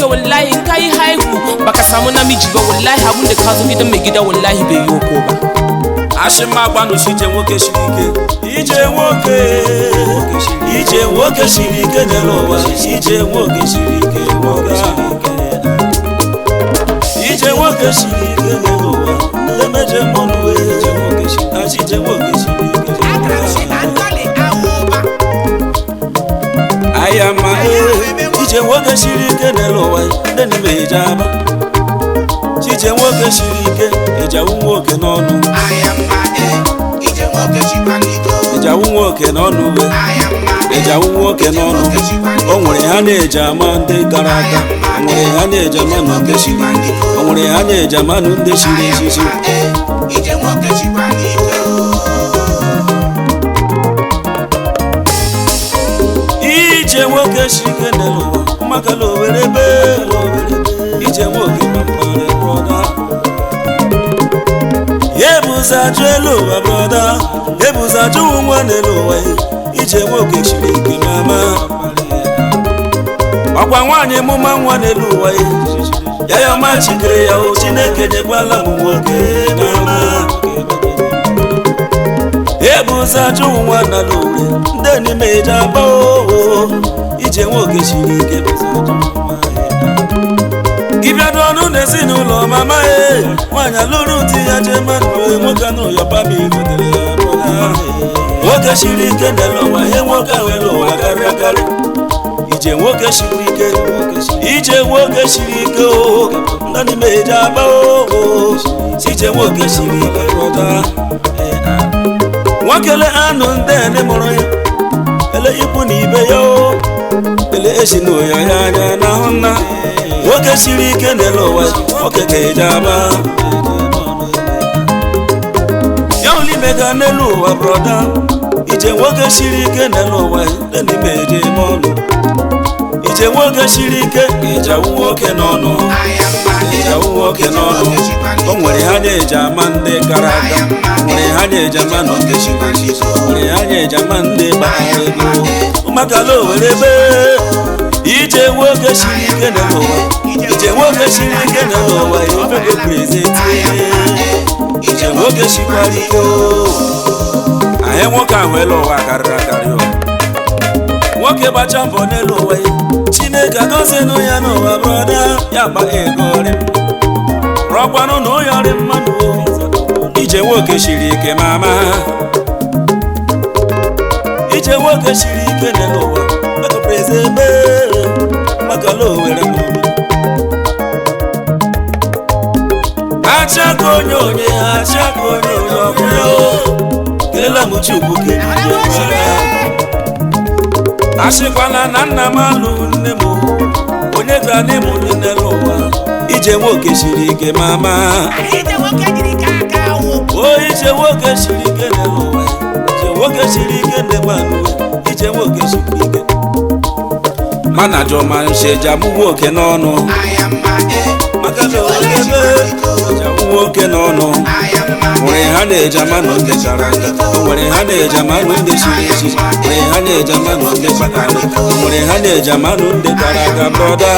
wallahi in kai haihu baka samu namiji ba wallahi abun da ka zo gidan mai gida wallahi bai yi ko ba ashima gbanu shi Ije Nwoke shirike Ije Nwoke Ije Nwoke shirike nelowa Ije Nwoke shirike Ije Nwoke shirike nelowa lemeje monwe Ije Nwoke shirike Ije Nwoke shirike ayama Ije Nwoke shirike nelowa ndeni mejaba Ije Nwoke shirike ejawu nwoke n'ọnụ ejawu nwoke n'ọnụ we ejawu nwoke n'ọnụ o nwere ha na-eje ama ndị gara aga o nwere ha na-eje ama ndị shiri o nwere ha na-eje ama ndị shiri echichi Ije Nwoke shirike n'ụwa maka na owere be Ije Nwoke mambare broda Yebuza jelo broda Yebuza ju nwa n'ụwa Ije Nwoke shirike mama Ọgwa nwanyị mụma nwa n'ụwa ya ya ma chikere ya o Chineke nyekwala m nwoke mama Yebuza ju nwa n'ụwa ndị n'ime eje aba o Ije Nwoke shirike Gibiado ọnụ n'ezinụlọ mama nwanyị lụrụ di ya je mmadụ nwoke anụ ya babi gotere ya broda nwoke shirike n'ụwa nwoke nwere ụwa karịa karị Ije Nwoke shirike Ije Nwoke shirike o ndị n'ime eje aba o Ije Nwoke shirike broda nwokele anụ ndị mụrụ ya ele ikwu na ibe ya o ele ezinụlọ ya anya n'ahụ nna nwoke shirike n'ụwa nwoke ga-eje aba ya olimega n'elu ụwa broda Ije Nwoke shirike n'ụwa ndị n'ime eje ọnụ Ije Nwoke shirike ejawu nwoke n'ọnụ ejawu nwoke n'ọnụ o nwere ha na-eje ama ndị gara aga o nwere ha na-eje ama ndị shiri o nwere ha na-eje ama ndị gbara ego maka na owere be Ije Nwoke shirike n'ụwa Ije Nwoke shirike n'ụwa ofego prezenti Ije Nwoke shikwara ike anyị nwoke ahụ elu ụwa karịrị akarị nwoke gbacha mbọ n'elu ụwa Chineke gozinụ ya n'ụwa broda ya gba ego rị rọkwanụ na ụyọ rị mmadụ Ije Nwoke shirike mama Ije Nwoke shirike n'ụwa ofego prezenti maka na owere m achaka onye ọbụla kelela m Chukwu asịkwala na nna m alụ nne m onye gara n'ịmụ nne n'ụwa Ije Nwoke shirike mama Ije Nwoke shirike n'ụwa Ije Nwoke shirike n'ụwa Ije Nwoke shirike mana jọma nsheja mụ nwoke n'ọnụ maka na ejawu nwoke n'ọnụ nwere ha na-eje ama ndị gara aga nwere ha na-eje ama ndị shiri echi nwere ha na-eje ama ndị kpatara nwere ha na-eje ama ndị gara aga broda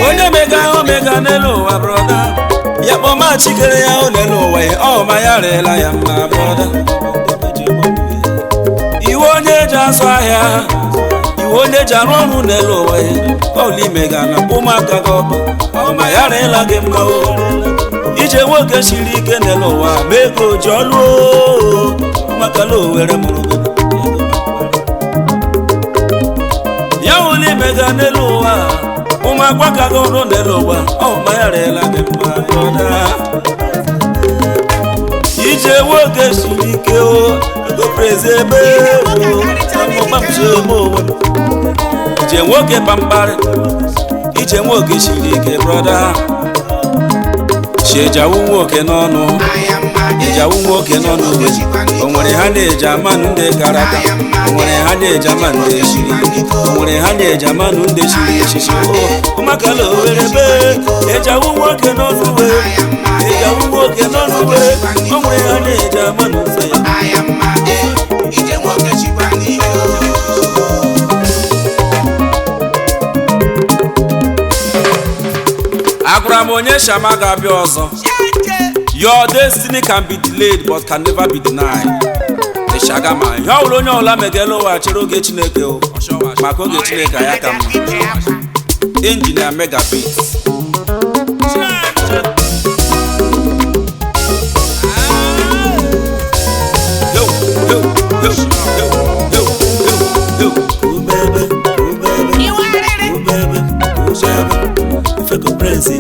onye mega n'elu ụwa broda ya kpọma chikere ya o n'elu ụwa ọ ma ya rela ya mma broda iwe onye ji azụ ahịa iwe onye ji arụ ọrụ n'elu ụwa olimega na ụmụaka gị ọkụ ọ ma ya rela gị mma o Ije Nwoke shirike n'elu ụwa ma ego ji ọlụ maka na owere mụrụ ya olimega n'elu ụwa ụmụaka gị ọrụ n'elu ụwa ọ ma ya rela gị mma broda Ije Nwoke shirike o ego prezebe Ije Nwoke pambare Ije Nwoke shirike broda shejawu nwoke n'ọnụ Ijawu nwoke nọ n'ugbe o nwere ha na-eji amanụ ndị gara aga o nwere ha na-eji amanụ ndị shiri o nwere ha na-eji amanụ ndị shiri echichi ụmakala owere be Ijawu nwoke nọ n'ugbe Ijawu nwoke nọ n'ugbe o nwere ha na-eji amanụ ndị Ije nwoke chikwa n'ike agwara m onye shama ga-abịa ọzọ. Your destiny can be delayed but can never be denied. Ishagama ihe ọbụla onye ọbụla megala ụwa chere oge Chineke o maka oge Chineke ya ka mma. Engineer Megabit Ifeco Prince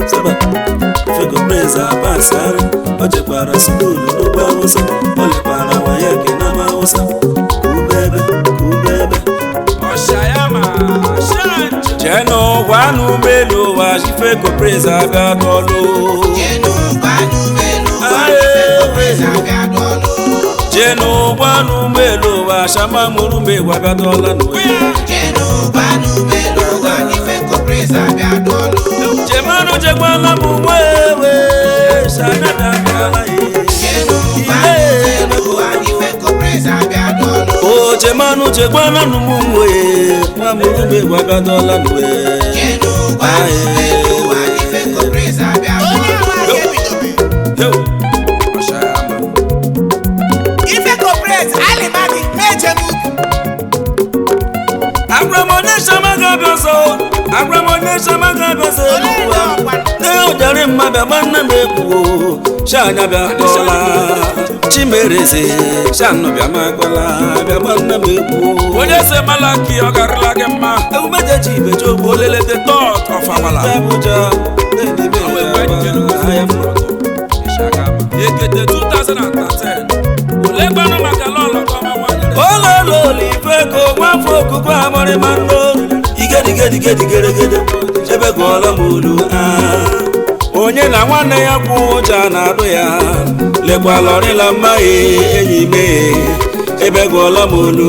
Ifeco Prince abasara o jekwara skulu n'ugbo Hausa o lekwara waya gị na Hausa kubebe Oshayama Jeno gwanu melu wa Ifeco Prince abịa tolu Jeno gwanu melu wa Ifeco Prince abịa tolu Jeno gwanu melu wa Shama muru mbe wa batola nuwe Jeno gwanu melu wa Ifeco Prince abịa tolu Jemano jegwana muwewe Shana dagala Jeno gwanu melu wa Ifeco Prince abịa tolu O jemano jegwana numuwe Wa muru mbe wa batola nuwe Jeno gwanu melu wa Ifeco Prince abịa tolu Ifeco Prince alimadi Ije Nwoke Agramone shamaga bese ne ojare mmabe manna meku shanya bia kola chimereze shanno bia makola bia manna meku onye se malaki ogarla gemma eumeje chibe jobo lele the thought of amala abuja ne be ayam ishagama yekete 2013 olegbanu makalolo koma wanyere ololo Ifeco wafo kuko amore mando Igede chebe gola mulu onye na nwanne ya kwụ ụja na-adụ ya lekwa lọrịla mma enyi me ebe gola mulu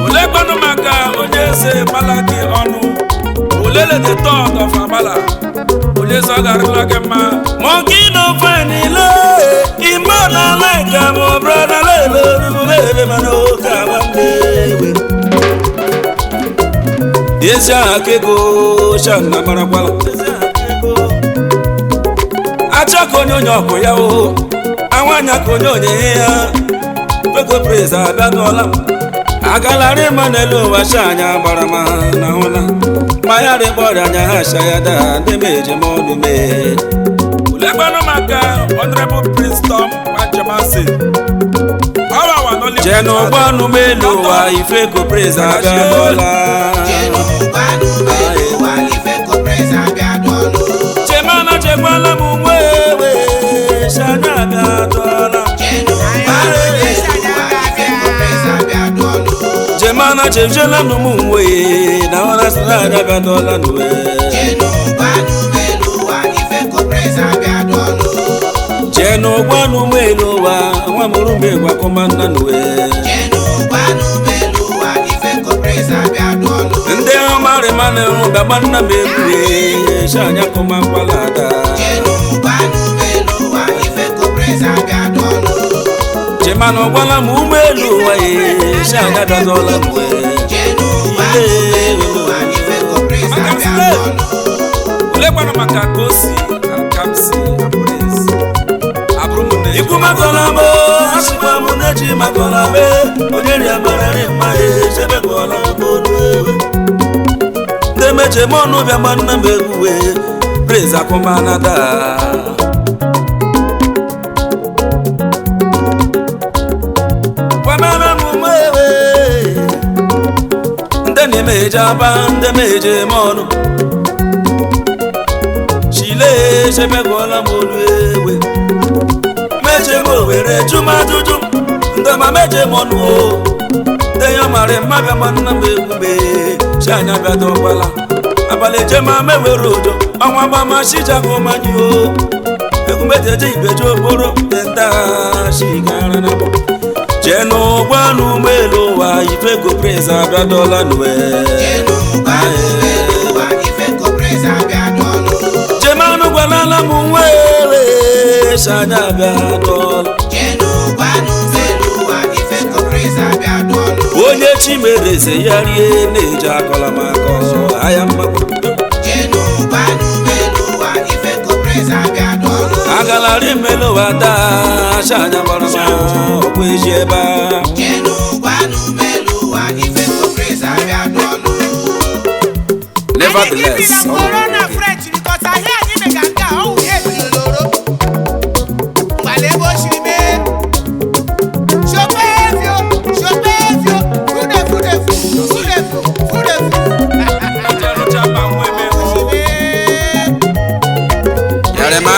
olekwanụ maka onye eze malaki ọnụ olele the thought of amala onye so garịla gị mma monkey no fine ile imana like am brother lele mana oke abambe Eze akego shanna marakwala Achako onye ọkụ ya o awanya ka onye ya Ifeco Prince abịa n'ọla agalari manelu wa shanya barama na hụla ma ya rịkpọrọ anya ha shayada ndị meje mọnụ mee ulegbanụ maka Honorable Prince Tom Ajamasi Jeno gwanu melu wa Ifeco Prince abịa n'ọla Jemana jegwala mwewe shana abịa Jemana jejela mwe na wana sara abịa n'ọla nuwe Jeno gwanu melu wa nwa muru mbe gwa komanda nuwe Ndị ọmarị mana ụba gbanna m egwuhe shanya kọma mgbalada Chemana ọgwala m ụgbọelu ụwa shanya dadọla mwe Olekwana maka kosi akamsi Iku makola mo, asukwa muneji makola me Onyeri amarari mmaye, shebe kola mbodu Demeche monu bia manna meguwe Preza kumanada Wamana mumwewe Ndeni meja ba, ndemeje monu Shile, shebe kola mbodu ewe Meje mo were juma juju ndama meje monu o Deyo mare mabia manna megube shanya bia dokwala abaleje ma mewere udo ọnwa gbama shijago manyo egumete ibejo boro tenta shigara na bo jenu gbanu melo wa Ifeco praise abiadola nuwe jenu gbanu melo wa Ifeco praise abiadola jemanu gbalala mu wele shanya abiadola jenu gbanu melo wa Ifeco praise abiadola onye chimereze yarie neja akola mako ayamako jenu gbanu melo wa Ifeco praise abiadola agalari melo wa da shanya barama okwejeba jenu gbanu melo wa Ifeco praise abiadola nevertheless corona French because I hear you make a guy oh hey loro malebo shime chopevio yarema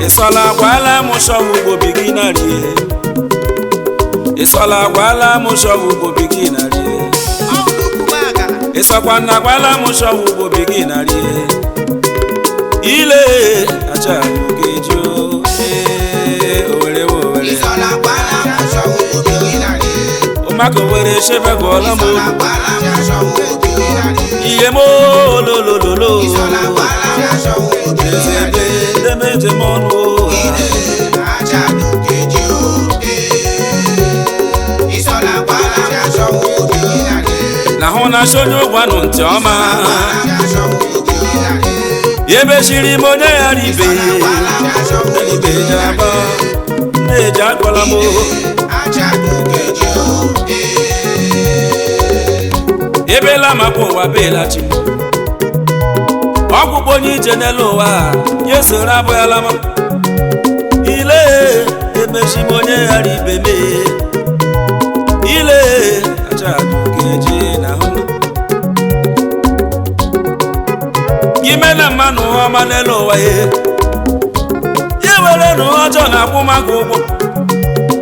isola gwala mushowu go beginari isola gwala mushowu go beginari isokwana gwala mushowu go beginari ile acha ugejo owere isola gwala mushowu go beginari umako were shebe gola mo isola gwala mushowu go beginari iye mo lo isola gwala mushowu go beginari demeje monu acha ugejo isola gwala mushowu go beginari na hona shonyo gwanu nti oma yebe shiri monye aribe aribe jaba neja kola mo yebe la mapo wa bela chi okupọ ni jenelo wa yeso rabo ya lama ile yebe shiri monye aribe me ile acha dukeji na hona Gimena manu amanelo wa ye were no ojo na akwụmaka ụgwọ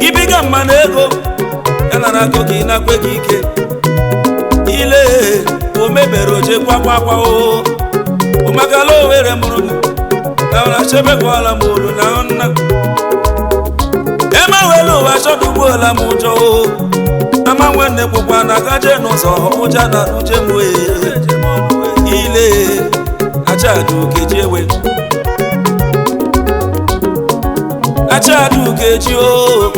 ibiga mmanụ ego yanara go gị na kwe gị ike ile o mebere oje kwakwa o ụmakala owere mụrụ na ọra chebe kwala m olu na nna ema wele ụwa chọdụgbuola m ụjọ o ama nwanne kwụkwa na gaje n'ụzọ ụja na uje m ile achadu keji ewe achadu keji o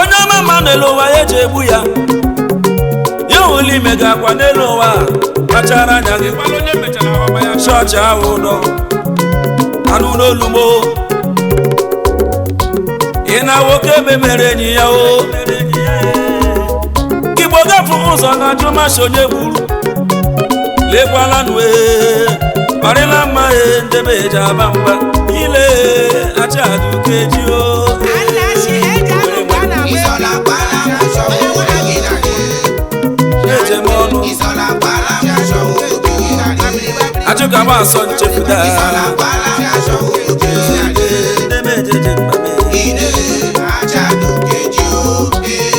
onye ọma n'elu ụwa ya eji egbu ya ya wuli mega akwa n'elu ụwa kpachara anya gị chọọchị ahụ ụdọ anụ n'olu mo ị na nwoke memere enyi ya o Igbo gafu ụzọ na ajụmasị onye gburu lekwala nwe ọrịla mma ndebe jaba mba ile achadu keji o achụka gba asọ nchefuda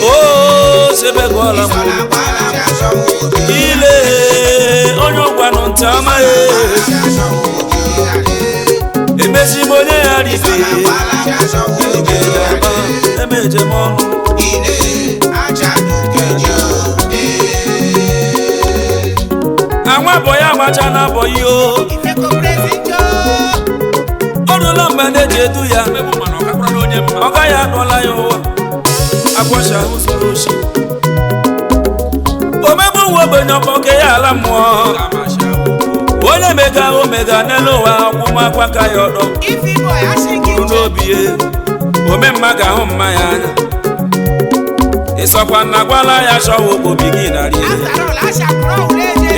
o sebe gwọla m ile onye ụgwanụ ntị amaghị emezigbo onye ya rife emeje m ọnụ anwa bọ ya agbacha na abọghị o ọrụla mgbe na-eji edu ya ọ gaghị adụọla ya ụwa agwọcha usoro oshi omegbu nwa ogbenye ọkpọke ya ala mmụọ onye mega omega n'elu ụwa akwụmakwa ka ya ọdọ n'obi ome mma ga-ahụ mma ya anya ịsọkwa na gwala ya chọwa ogbobi gị na rie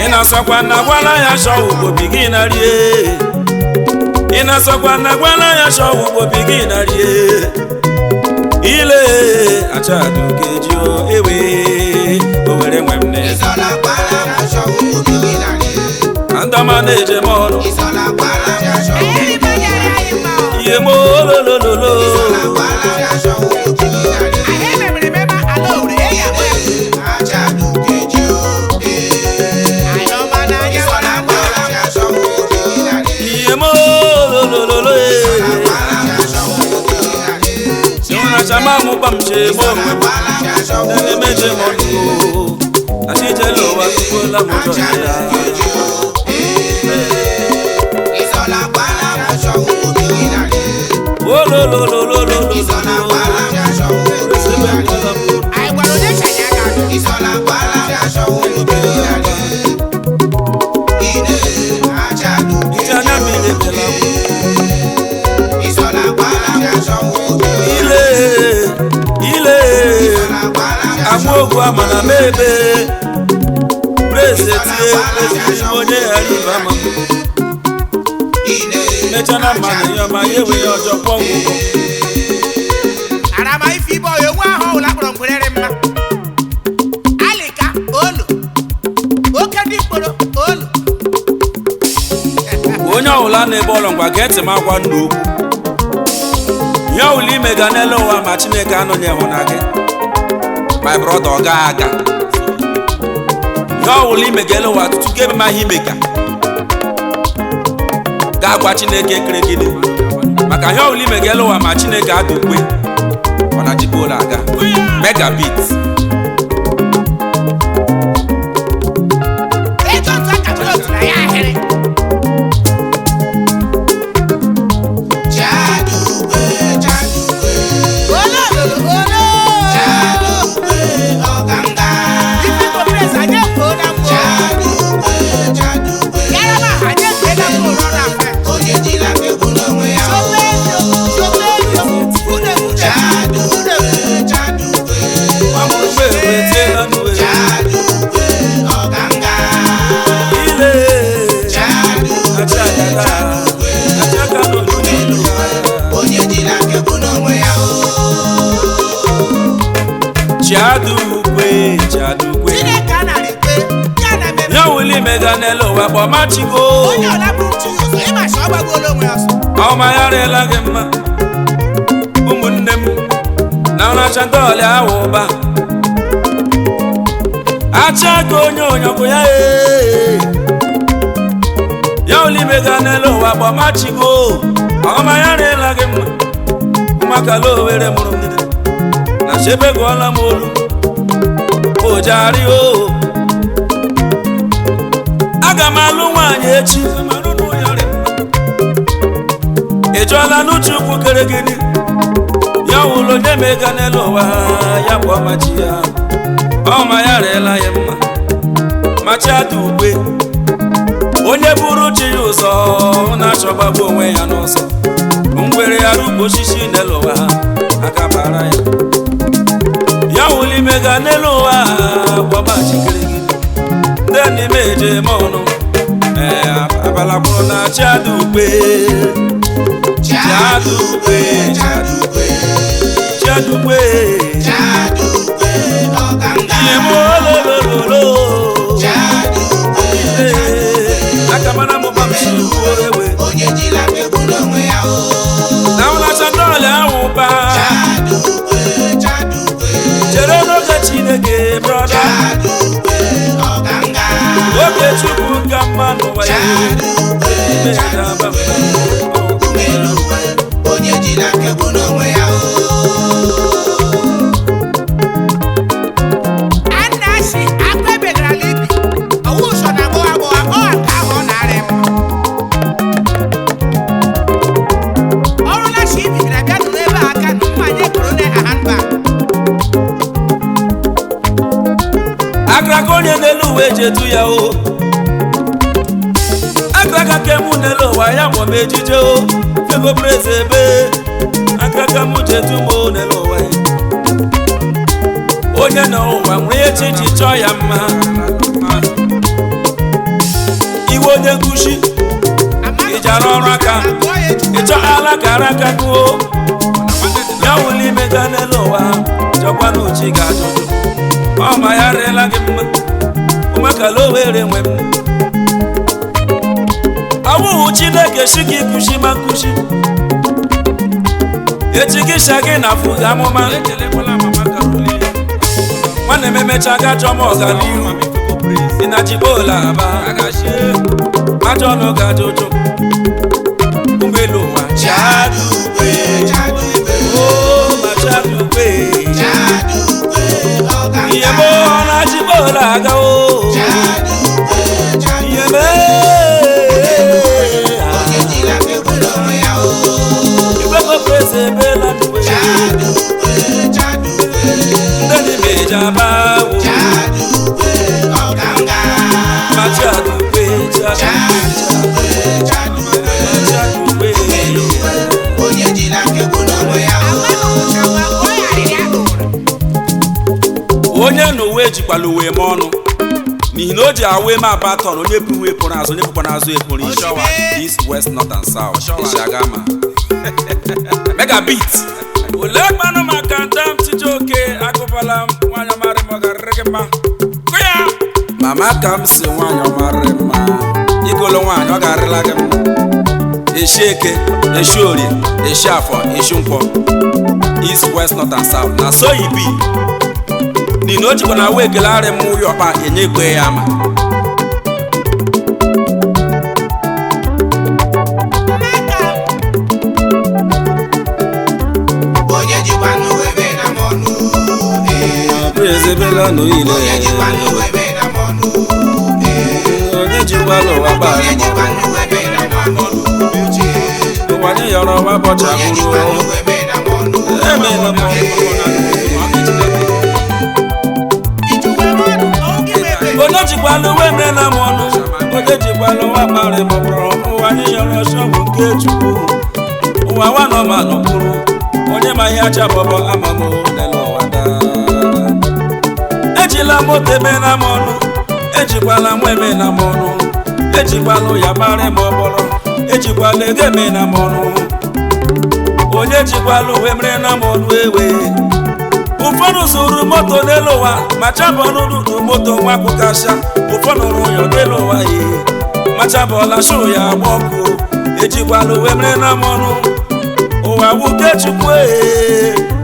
ị na-asọkwa na gwala ya chọwa ogbobi gị na rie ị na-asọkwa na gwala ya chọwa ogbobi gị na rie ile achadu keji o ewe owere nwe m n'eze andama na-eje m ọrụ ihe m ololololo na chama mu bam che mo ne meje mo ani je lo wa ko la mo do ya Isola pala mo so obi ilare. o lo Isola pala mo so obi ilare. Ai gwaro de shanya ga. Isola pala mo so obi ilare. Ine achadu jana mi le bela Isola pala mo so obi ile Isola pala mo amogu amana mebe preseti onye ariba ma Ine mechana mani yo ma yewe ojo pongo Ara ma ifi bo yo nwa ho la kporo ngwerere mma. Alika olu. Oke di kporo olu. onye ọwụla na-ebe ọlọ ngwa geti m agwa nna okwu ya ụlọ ime ga n'ele ụwa ma Chineke anọnyeghụ na gị my brother ọ gaa aga ya ọwụla ime ga ele ụwa tutu ga ebe ma ihe ime ga gwa Chineke kere gịnị maka ya ọwụla ime ga ele ụwa ma Chineke adị ukwe ọ na jikọla aga megabit Ejo nta ka tro tira ya here. Chadugbe Olo olo. Chadugbe oganga Ifeco praise anye ko na mo. Chadugbe Yara ma anye ko na mo rọra fe. onye jila kegbu n'onwe ya Sopeyo. Une Chadugbe ọmụrụgbe ewete na nuwe Chadugbe oganga ile Chadugbe achaka n'olu onye jila kegbu n'onwe ya Chadugbe Chineke anarị kwe. Ya na meme. ya wuli mega n'ele ụwa kpọmachigo Onye ọla bụrụ chi ụzọ ịma shi ọgbagolo onwe ya ọsọ. ọma ya rịela gị mma ụmụnne m na ọracha ndọọlị ahụ ụba acha ka onye onyọkụ ya ya wuli mega n'ele ụwa kpọmachigo ọma ya rịela gị mma ụmụakala Owere mụrụ mmiri na chebe gụọla m olu ojari o aga m alụ nwaanyị echi ị jụọla n'uche ukwu kere gịnị ya wụlụ onye mega n'elu ụwa ya bụ ọmachi ya ọma ya rịela ya mma machi ada ugbe onye buru chi ya ụzọ na-achọgbagbu onwe ya n'ọsọ ngwere ya rugbo osisi n'elu ụwa aka bara ya ya wụlụ imega n'elu ụwa bụ ọmachi kere gịnị ndị n'ime eje eme ọnụ abala kwụrụ na chi ada ugbe Chadugbe oganga ihe m ololololo Chadugbe akamana m bamsiruo ewe onye jila kegbu n'onwe ya na ụlacha ndọọlị ahụ ba Chadugbe chere n'oge Chineke brọda Chadugbe oganga oge Chukwu ka mma n'ụwa ya umeluwe onye jila kegbu n'onwe ya Anashi akpebegara libi. Owu so na mo abo ọ ka ahụ ọ narị m. Ọrụ na shi bigara bịa nụ ebe aka na mmanye koro na handba. akara ka onye n'elu uwe ji etu ya o akara ka kemu n'elu ụwa ya mụ m ejije o Ifeco praise ebe akara ka mụ ji etu m n'elu ụwa ya onye nọ ụwa nwere ihe chi ji chọọ ya mma iwe onye nkuzi ijara ọrụ aka ịchọ alakara aka gụo ya wụlụ imega n'elu ụwa chọkwa na uchi ga-ajụjụ ọma ya rịela gị mma ụmụakala Owere nwe m ọwụhụ Chineke si gị kụzi ma nkụzi echi gị sha gị na afụ gị amụma nwanne m emecha ga chọọ m ọganihu ị na jibola aba ajọ ọnụ ga-ajụjụ ụgbọelu ụwa Chadugbe ma Chadugbe onye na uwe jikwala uwe ma ọnụ n'ihi na o ji awe ma abatọn onye bụ uwe pụrụ azụ onye bụkwa n'azụ epụrụ ishawa east west north and south ishagama megabit ole kpanụ maka ndam Chijioke agụbala m nwanyị ọmarị m ọ garịrị gị mma mama ka m si nwanyị ọmarị mma igolo nwanyị ọ garịla gị mma eshi eke eshi orie eshi afọ eshi nkwọ east west north and south na so ibi n'ihi na o jikwa na wee kelarị m ụyọ ọkpa enye ekwe ya ama ezebela n'oyile onye jikwala ụwa gbara ụwanye yọrọ ọwa bọcha bụrụ emela m onye jikwala uwe emela m ọnụ onye jikwala ụwa gbara m bụrụ ụwanye yọrọ shọbụ nke Chukwu ụwa nwanọ ma nọkwuru onye ma ihe acha bọbọ amamụ lele ụwa daa ejila moto emela m ọnụ ejikwala m emela m ọnụ ejikwala ya gbara m ọbọrọ ejikwala ego emela m ọnụ onye jikwala uwe merela m ọnụ ewe ụfọdụ zụrụ moto n'elu ụwa ma chabọnụdụ moto nwakwu kasha ụfọdụ rụyọ n'elu ụwa ye ma chabọla shu ya agba ọkụ ejikwala uwe merela m ọnụ ụwa wuke Chukwu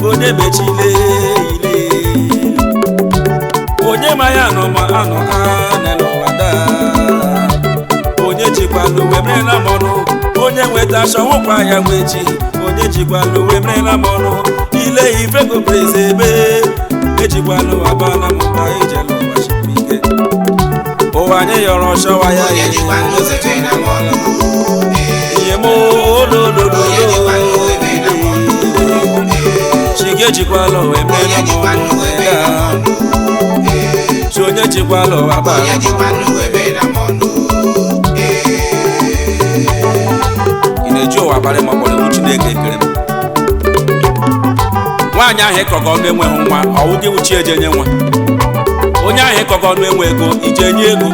onye mechile ile onye ma ya nọ ma anọ n'elu ụwa daa onye jikwala uwe merela m ọnụ onye nweta shọwụkwa ya nweji onye jikwala uwe merela m ọnụ ile Ifeco praise ebe ejikwala ụwa bana m mba ijela ụwa shipike ụwa anyị yọrọ shọwa ya ihe m olololo chike jikwala uwe merela m ọnụ onye jikwala ụwa gbara ị na-eji ụwa kparị ma ọ kpọrọ iwu Chineke ekere m nwaanyị ahụ ịkọgọ ọnụ enweghị nwa ọwụ gị wuchi eje nye nwa onye ahụ ịkọgọ ọnụ enwe ego ije nye ego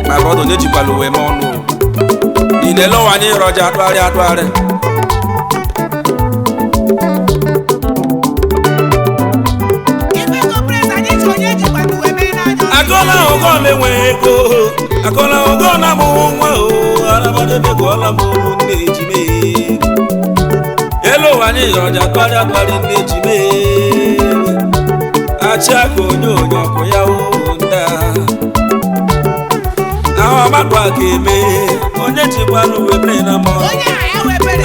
ma brọda onye jikwala uwe ma ọnụ ị na-ele ụwa anyị ịrọja atụgharị atụgharị akọla ụgọ na-enweghị ego akọla ụgọ na-amụghị nwa arabadebegọla m olu nne ejime elu ụwa anyị yọrọja atụgharị atụgharị nne ejime achị aka onye ọkụ ya nda ahụ amadụ aka eme onye jikwala uwe mere na mọ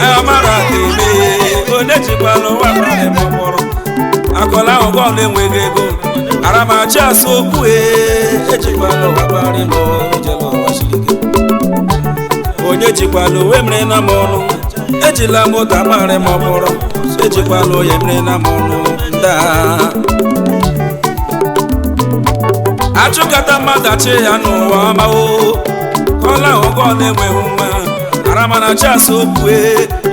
ahụ mara aka eme onye jikwala ụwa gbara m ọkpọrọ akọla ụgọ na-enweghị ego aramachi asụ okwu ejikwala ụwa gbara m ijela ụwa shirike onye jikwala uwe mere na m ọnụ ejila moto agbara m ọkpọrọ ejikwala onye mere na m ọnụ nda achụkata mmadụ achị ya n'ụwa ọmawo kọla ụgọ na-enweghị nwa aramanachi asụ okwu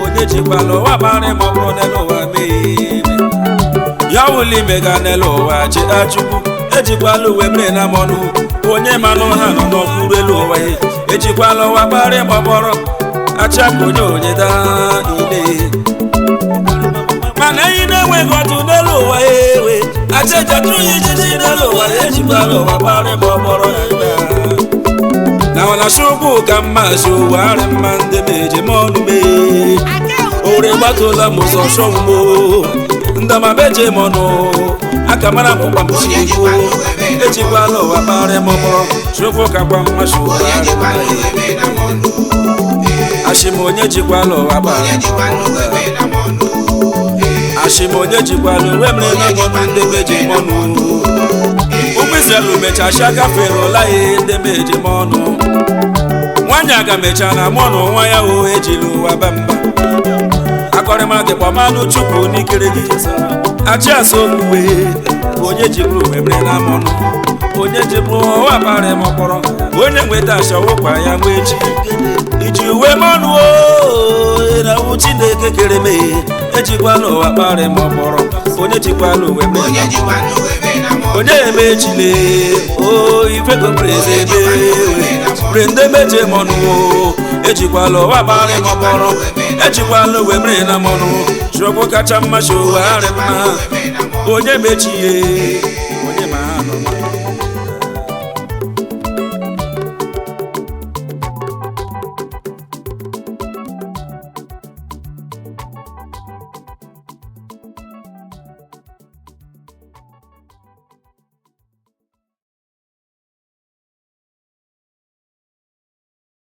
onye jikwala ụwa gbara m ọkpọrọ n'elu ụwa mee ya wuli mega n'elu ụwa ji Chukwu ejikwala uwe mere na m ọnụ onye manụ ha nọ n'okpuru elu ụwa ejikwala ụwa gbara m ọkpọrọ achapụ onye daa ile mana enyi na-enweghị ọdụ n'elu ụwa ewe achejatụrụ ya ijiji n'elu ụwa ejikwala ụwa gbara m ọkpọrọ na wala Chukwu ka mmazi ụwa arị mma ndị meje m ọnụ mee ore gbatola m ụzọ shọwụmo ndamabeje m ọnụ aka mara m ụkwa mchigbo ejikwala ụwa gbara m ọkpọrọ Chukwu ka gwa mma Chukwu ashim onye jikwala ụwa gbara ashim onye jikwala uwe mere na mọnụ ndị meje m ọnụ ụmụ Izrel mechachi agafere ụla ya ndị meje m ọnụ nwaanyị aga mecha na mọnụ nwa ya o ejila ụwa ba mba akọrịma dịkwa mmanụ Chukwu n'ikere gị achị asụ okpukpe onye jiburu uwe mere na mọnụ onye jiburu ụwa gbara m ọkpọrọ onye nweta ashọwụkwa ya nwe echi iji uwe mọnụ na wu Chineke kere mee ejikwala ụwa kparị ma ọkpọrọ onye jikwala uwe mee onye jikwa n'uwe mee na mọ onye emechile o Ifeco praise ebe brende meje mọnụ ejikwala ụwa kparị ma ọkpọrọ ejikwala uwe mere na mọnụ chukwu kacha mma showarị mma onye mechie